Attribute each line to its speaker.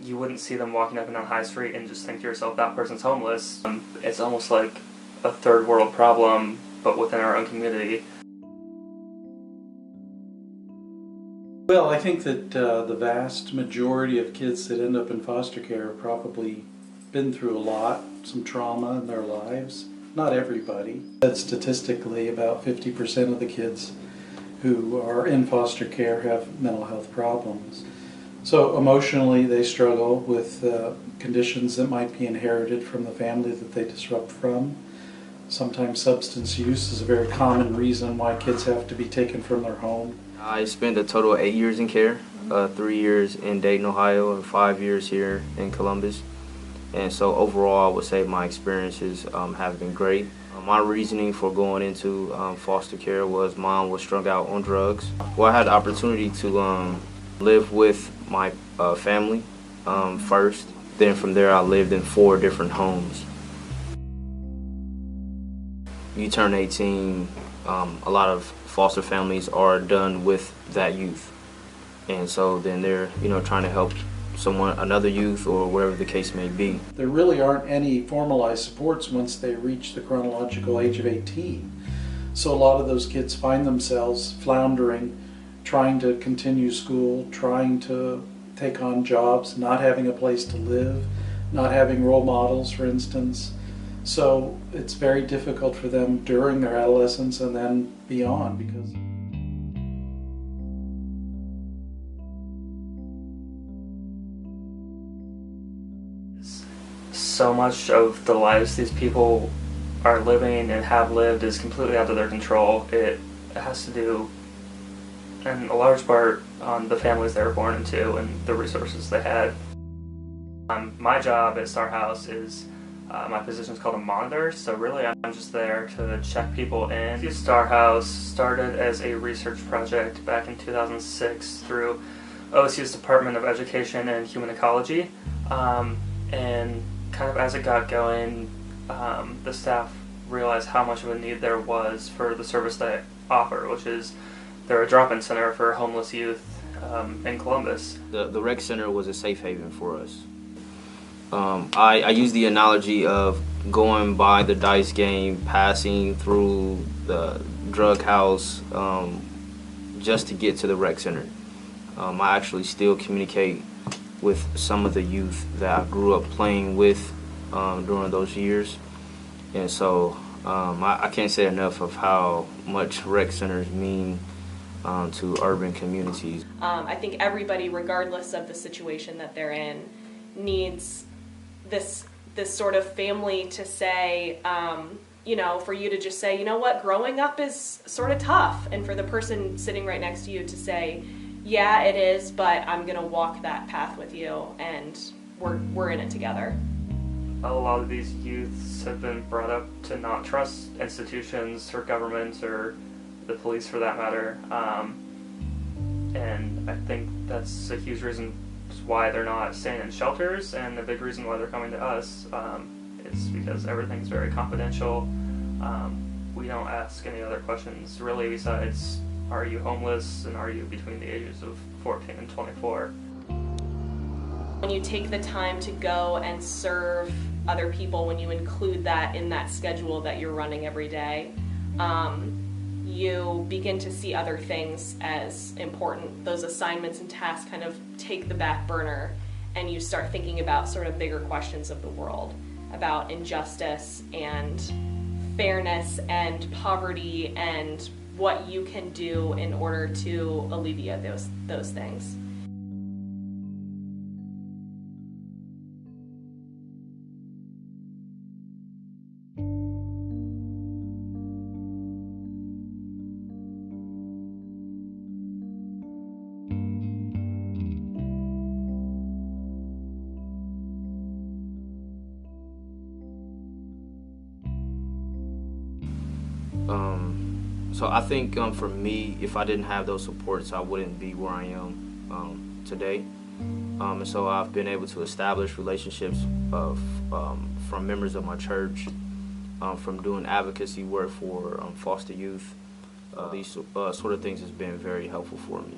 Speaker 1: you wouldn't see them walking up and down High Street and just think to yourself, that person's homeless. It's almost like a third world problem, but within our own community.
Speaker 2: Well, I think that the vast majority of kids that end up in foster care have probably been through a lot, some trauma in their lives. Not everybody. But statistically, about 50% of the kids who are in foster care have mental health problems. So emotionally, they struggle with conditions that might be inherited from the family that they disrupt from. Sometimes substance use is a very common reason why kids have to be taken from their home.
Speaker 3: I spent a total of 8 years in care, 3 years in Dayton, Ohio, and 5 years here in Columbus. And so overall, I would say my experiences have been great. My reasoning for going into foster care was mom was strung out on drugs. Well, I had the opportunity to live with my family first. Then from there, I lived in 4 different homes. You turn 18, a lot of foster families are done with that youth. And so then they're, trying to help another youth or whatever the case may be.
Speaker 2: There really aren't any formalized supports once they reach the chronological age of 18. So a lot of those kids find themselves floundering, trying to continue school, trying to take on jobs, not having a place to live, not having role models, for instance. So it's very difficult for them during their adolescence and then beyond, because
Speaker 1: so much of the lives these people are living and have lived is completely out of their control. It has to do, in a large part, on the families they were born into and the resources they had. My job at Star House is, my position is called a monitor, so really I'm just there to check people in. Star House started as a research project back in 2006 through OSU's Department of Education and Human Ecology, and kind of as it got going, the staff realized how much of a need there was for the service they offer, which is they're a drop-in center for homeless youth in Columbus.
Speaker 3: The rec center was a safe haven for us. I use the analogy of going by the dice game, passing through the drug house just to get to the rec center. I actually still communicate with some of the youth that I grew up playing with during those years. And so I can't say enough of how much rec centers mean to urban communities.
Speaker 4: I think everybody, regardless of the situation that they're in, needs this sort of family to say, for you to just say, you know what, growing up is sort of tough, and for the person sitting right next to you to say, yeah, it is, but I'm gonna walk that path with you, and we're in it together.
Speaker 1: A lot of these youths have been brought up to not trust institutions or government or the police for that matter, and I think that's a huge reason why they're not staying in shelters, and the big reason why they're coming to us is because everything's very confidential. We don't ask any other questions really besides, are you homeless, and are you between the ages of 14 and 24?
Speaker 4: When you take the time to go and serve other people, when you include that in that schedule that you're running every day, you begin to see other things as important. Those assignments and tasks kind of take the back burner, and you start thinking about sort of bigger questions of the world, about injustice and fairness and poverty and what you can do in order to alleviate those things.
Speaker 3: So I think for me, if I didn't have those supports, I wouldn't be where I am today. And so I've been able to establish relationships from members of my church, from doing advocacy work for foster youth. These sort of things has been very helpful for me.